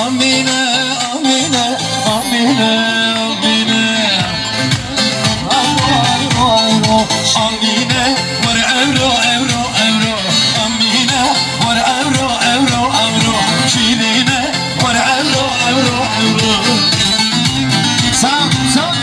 Amine, Amine, Amine, Amine. Amine var evro, evro, evro. Amine var evro, evro, evro. Şiline var evro, evro, evro. Sağ, sağ.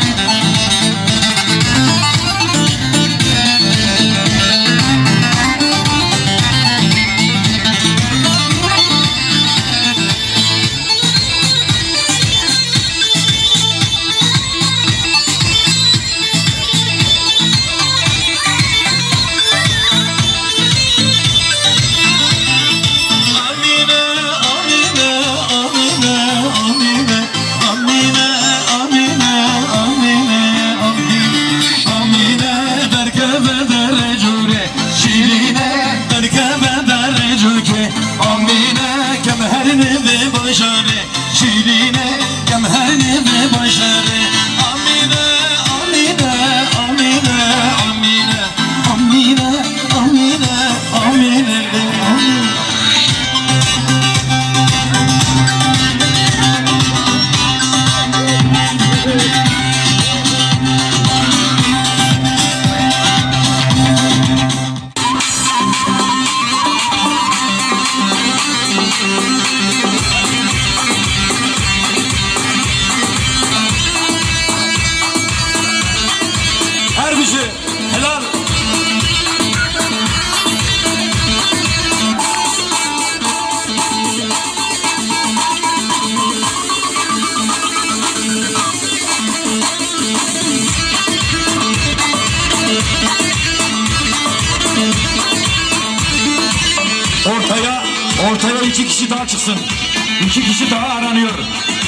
Şirine kemherini ve başarı. Amine, Amine, Amine, Amine, Amine, Amine, Amine, Amine. Helal. Ortaya 2 kişi daha çıksın. 2 kişi daha aranıyor.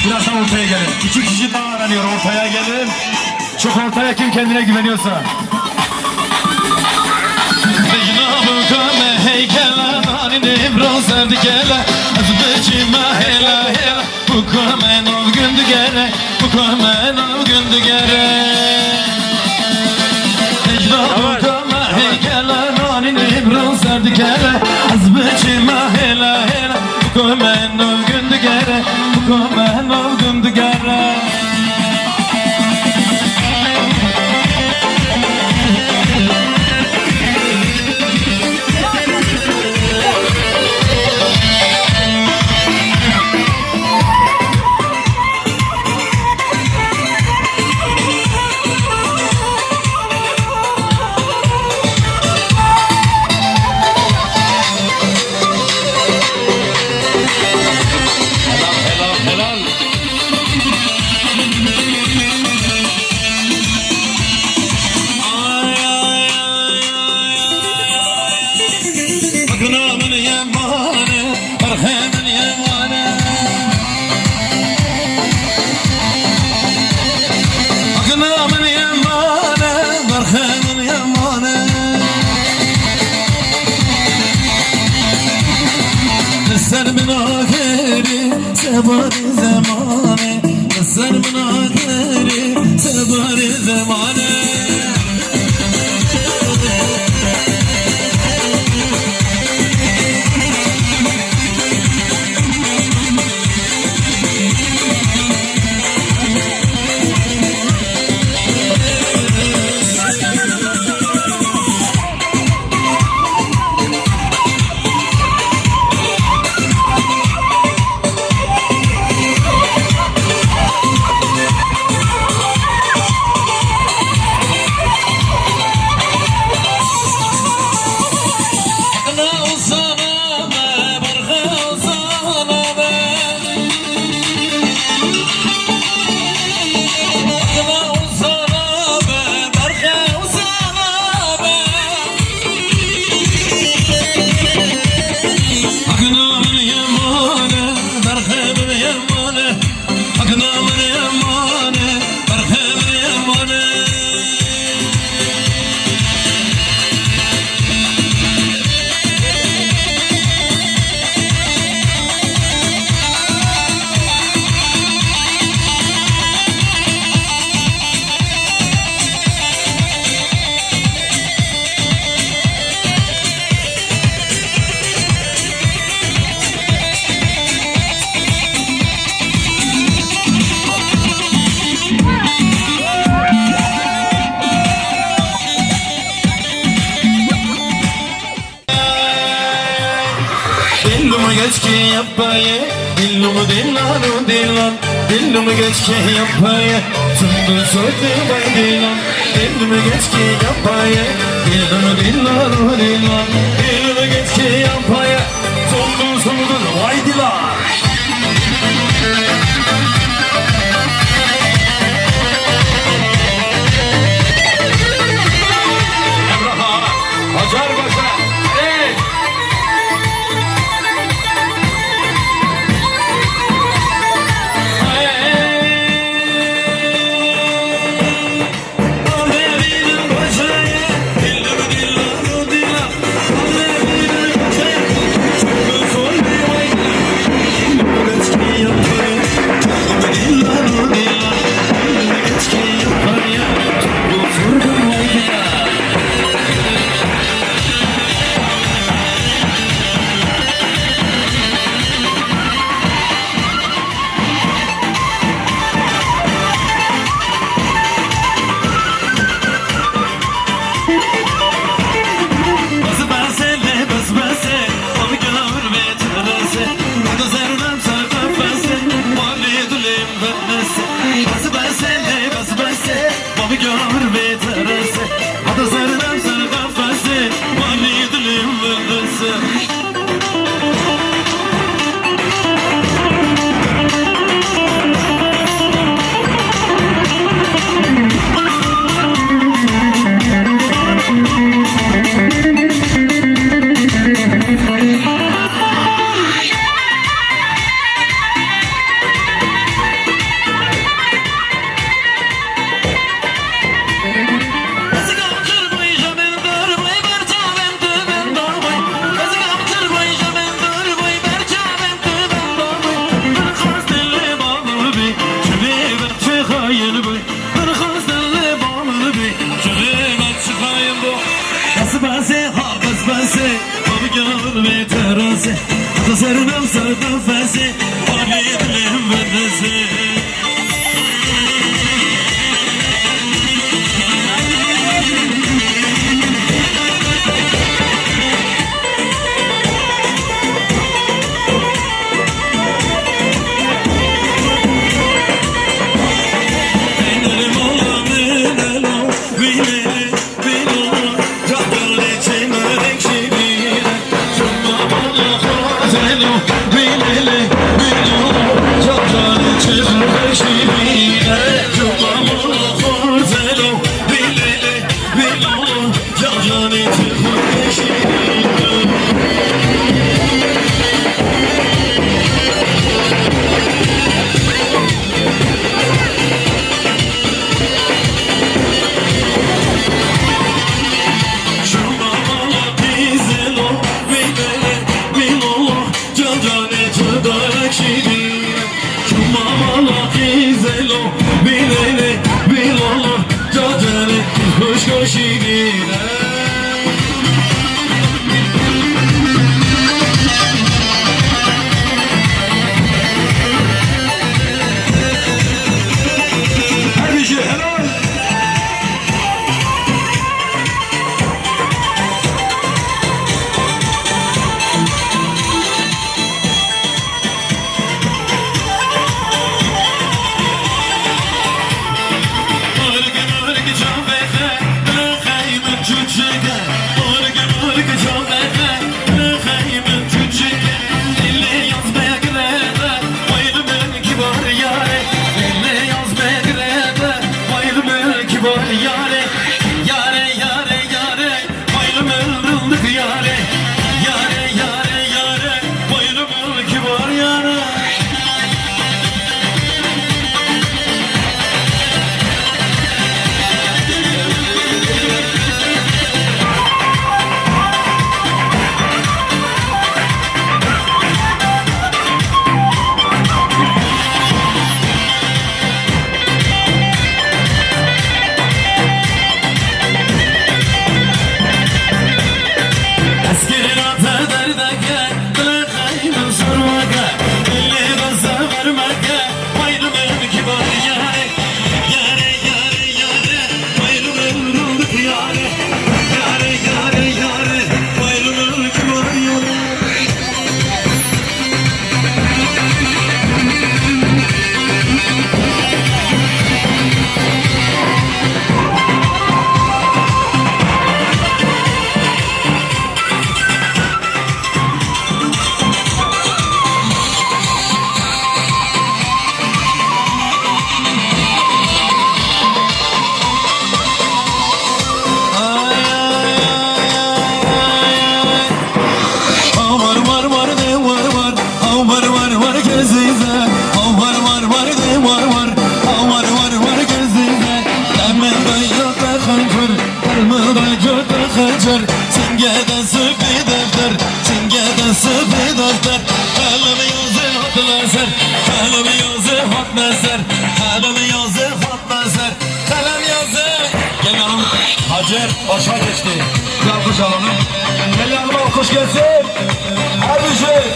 Birazdan ortaya gelin. 2 kişi daha aranıyor. Ortaya gelin. Çok ortaya kim kendine güveniyorsa. Sen min ahiri sebari zamane, sen min ahiri sebari zamane. geç ki yapayı Dillumu dillanu dillan Dillumu geç ki yapayı Sundu sözdü bay dillan Dillumu geç ki yapayı Dillumu dillanu dillan Dillumu geç ki yapayı Sundu vay dillan Hacer Başa, evet. Sırnım sardım fesi, bana dilim verdisi. Çocuk mezer kalem yazı hat mezer kalem yazı. Gel yanım Hacer başa geçti. Bir alkış alalım. Gel yanıma alkış gelsin. Hadi şey.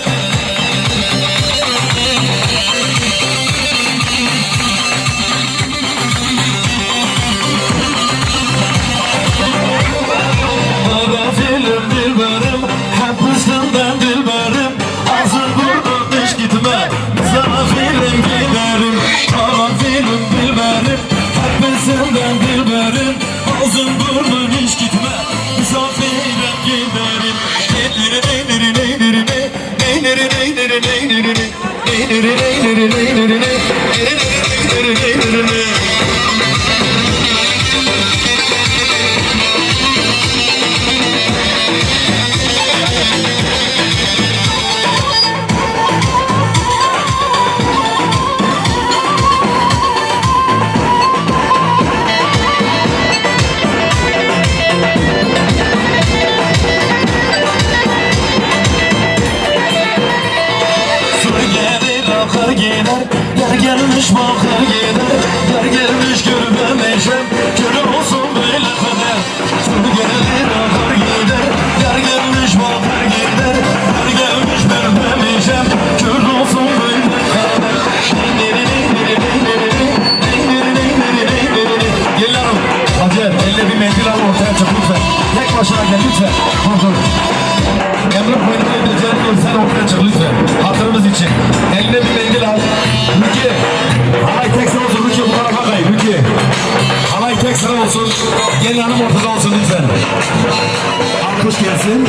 Karanfilim dilberim, hapisinden dilberim. Ağzın burnun hiç gitme, misafirim giderim. Karanfilim dilberim, hapisinden dilberim. Ağzın burnun hiç gitme, misafirim giderim. Neyleri neyleri neyleri neyleri neyleri neyleri neyleri neyleri neyleri neyleri neyleri. Yer gelmiş bakır gider, yer gelmiş görmemişim, kör olsun böyle kader. Sur gelir akar gider, yer gelmiş bakır gider, yer gelmiş görmemişim, kör olsun böyle kader. Gel yanım Hacer, elle bir mendil al ortaya çık lütfen. Tek başına gel lütfen. Dur. Emre boynuna edeceğini görsen ortaya çık lütfen. Hatırımız için. Eline bir mendil al. Ruki. Halay tek sıra olsun. Ruki bu tarafa kay. Ruki. Halay tek sıra olsun. Gel yanım ortada olsun lütfen. Alkış gelsin.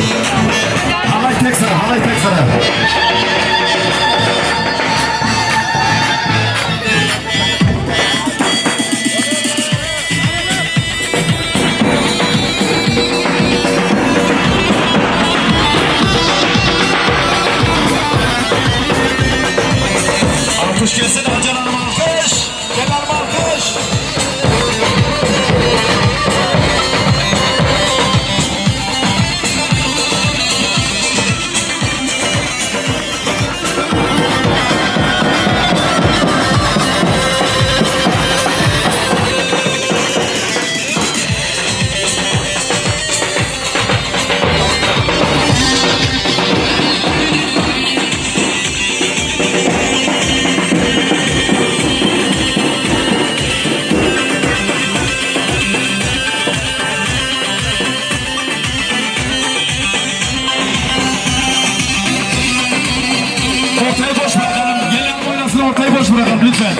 Halay tek sıra. Halay tek sıra. Alkış gelsin Hacer Hanım alkış. Gel hanım alkış. Ortayı boş bırakın lütfen.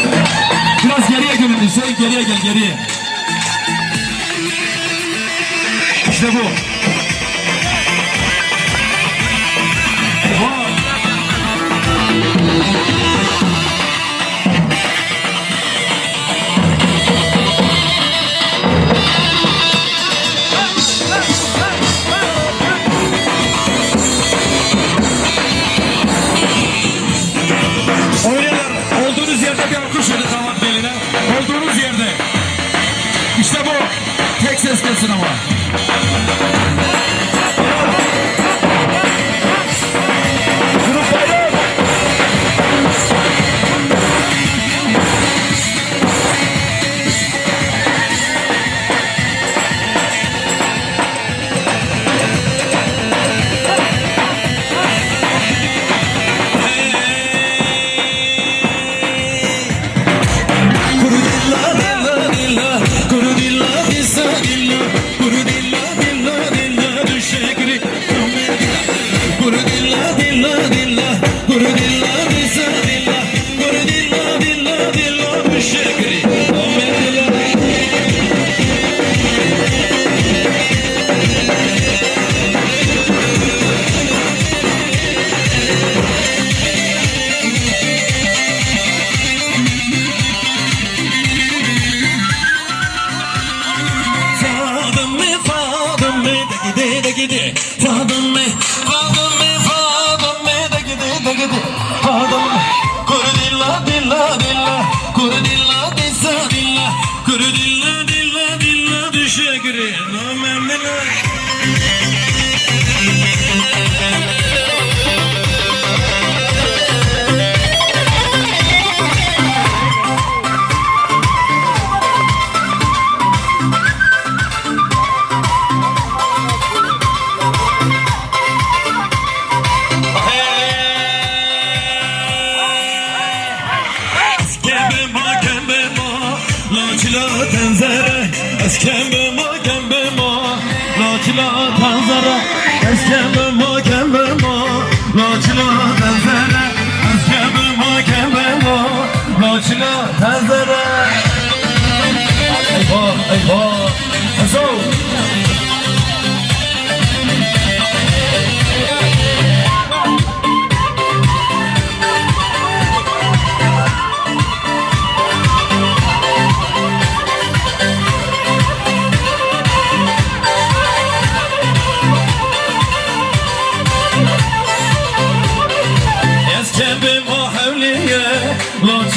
Biraz geriye gelin Hüseyin, geriye gel geriye. İşte bu. Olduğunuz yerde. İşte bu. Tek ses gelsin ama. Kuru dilla dilla, dilla, kuru dilla dilla, dilla, dilla. لا تنزره اسكن بما كم بما لا تنزره اسكن بما كم بما لا تنزره اسكن بما كم بما لا تنزره ايوه ايوه حسو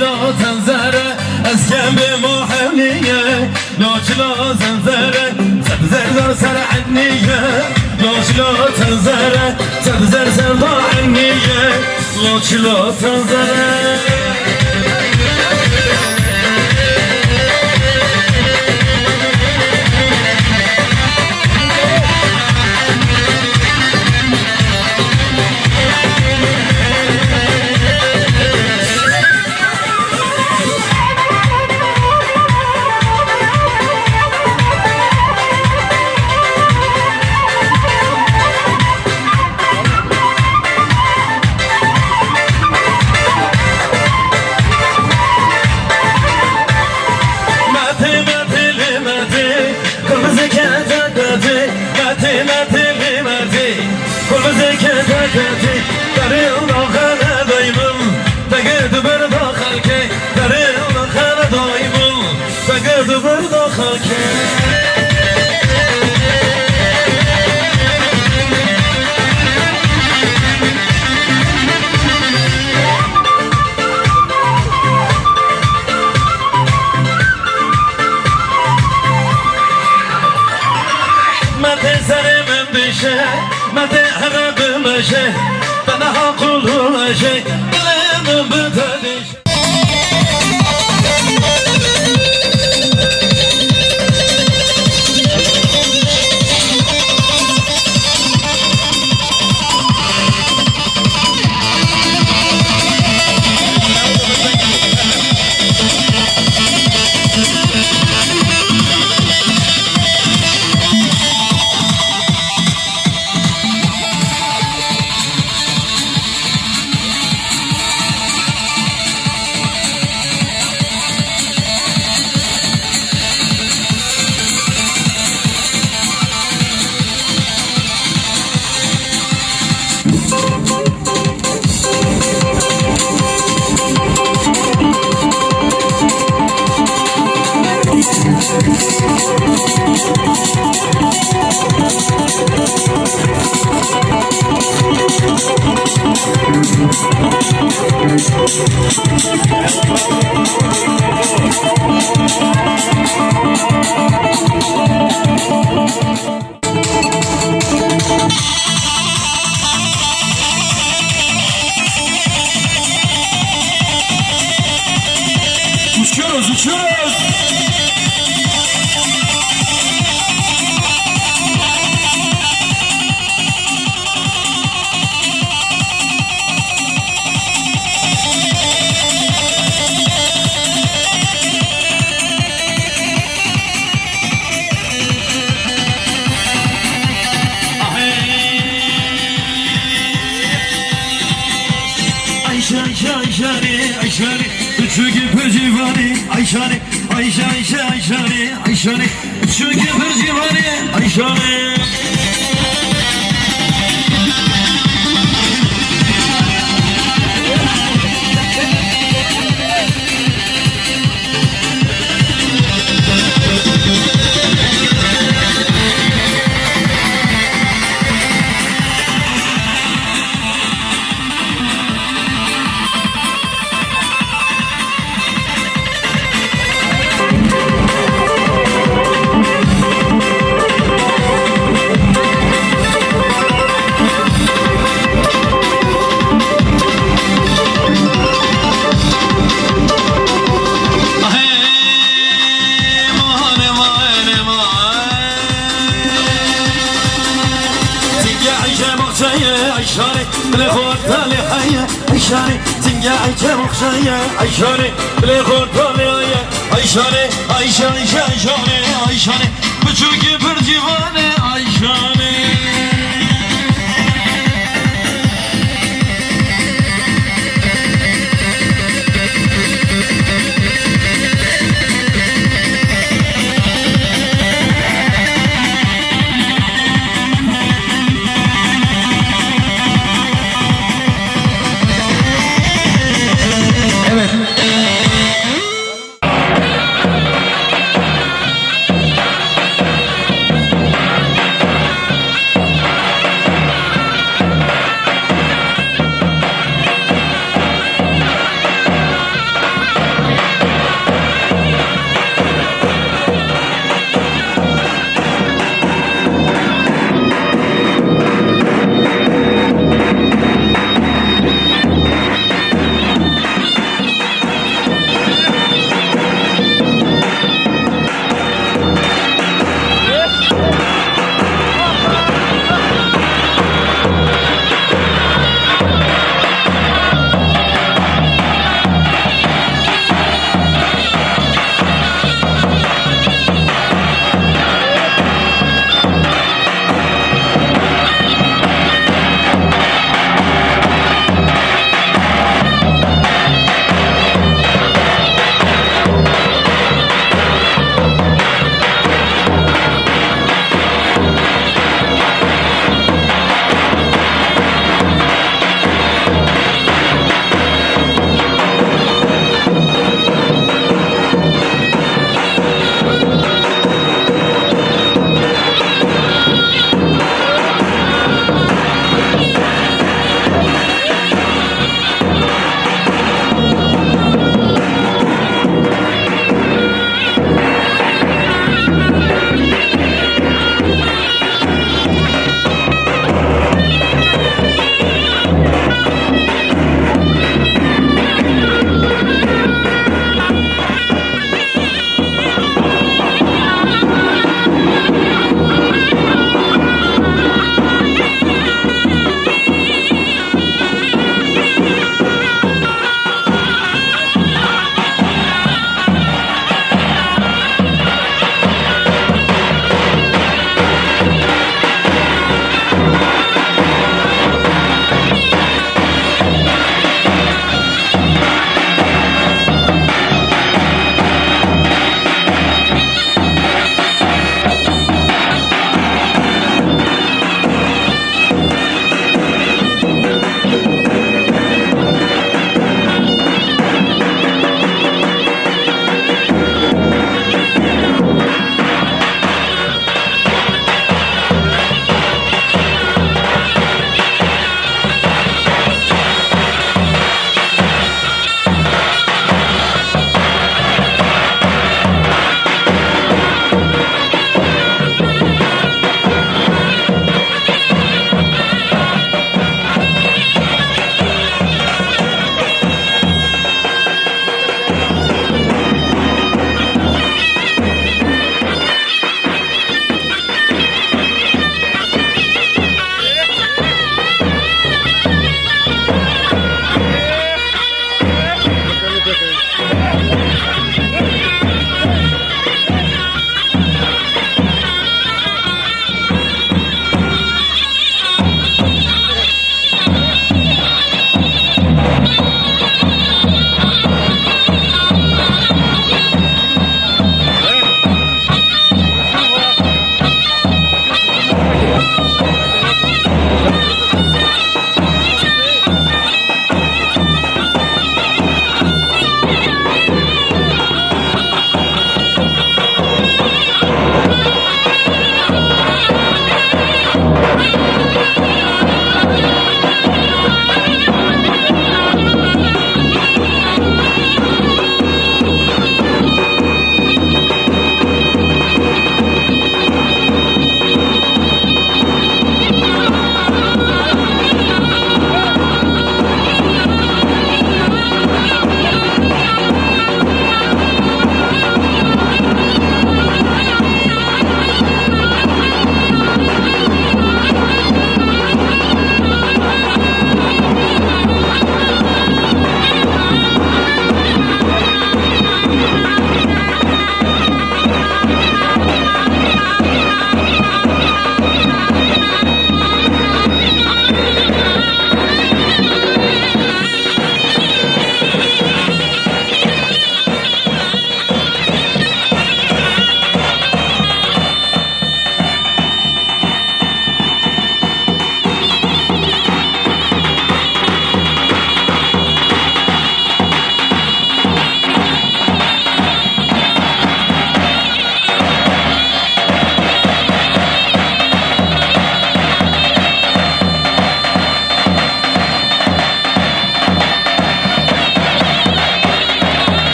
لا تنزره اسكن بمحمليه لا تنزره سبزر دار سر عنيه لا تنزره سبزر سر دار عنيه لا تنزره بنا هقول شيء بلا مبتدئ Uçuyoruz. Ayşani çünkü percivani Ayşani Ayşani çünkü percivani Ayşani عيشاني تنقع عيشة مخشية عيشاني بلي خود طالي Ayşane, Ayşe, Ayşe, Ayşane, Ayşane, buçuk bir divane, Ayşane. Evet.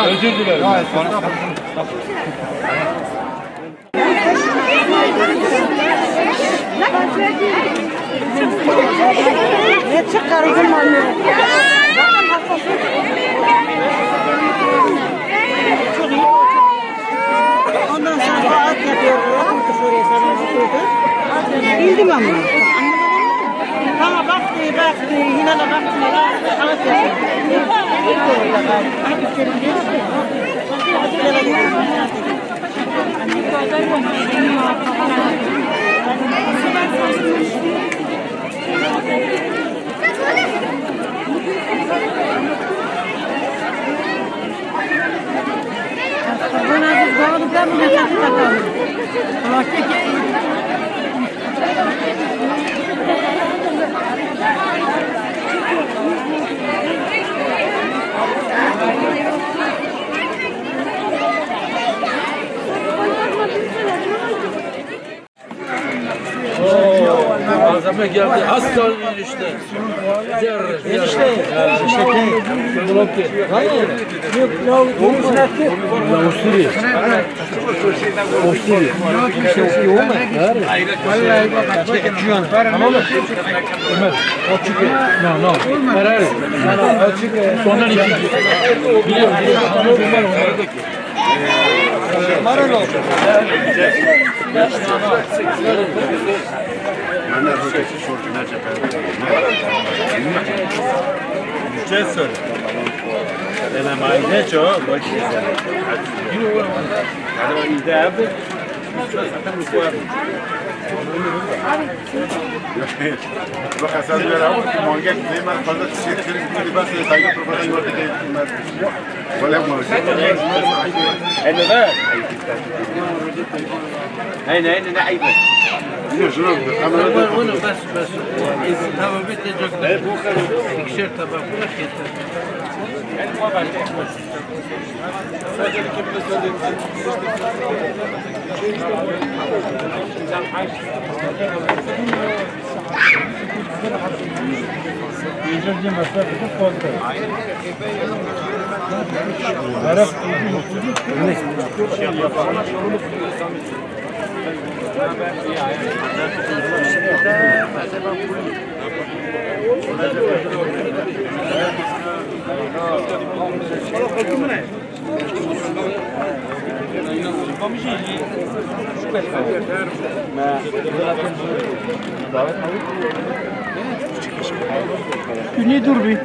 Özür dilerim. Ne çıkarıcım anne? Ondan sonra rahat yapıyor. Şuraya sana oturdu. Bildim ama. Bana baktı, Hilal'a baktı. Rahat yapıyor. Hadi içelim diyor. Malzeme geldi. Az kaldı enişte. Enişte. Bloke. Hayır. Yok ya. Olmuş ne etti? Avusturya. Avusturya. Şey yoğun mu? Vallahi bak. Tamam mı? Ömer. Açık. No. Ferrari. Açık. Sondan iki. Biliyorum. Marolo. Cesur. Ela mai necio, voi ci siete. Allora il dab. Bak asal bir ara manga kıyma fazla çiçekleri gibi bas saygı profesör yordu ki valla mı? Hele ver. Hayır ne ayıp. Yok şunu kamerada Bunu bas. Tamam bitti çok. Bu kadar. İkişer tabak bırak yeter. Ne dur bir?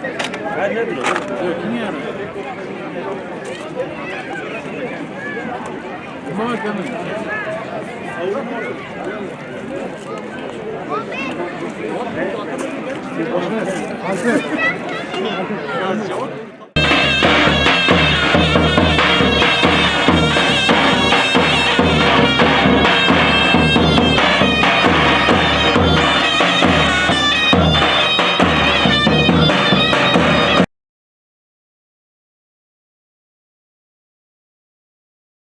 Hazır.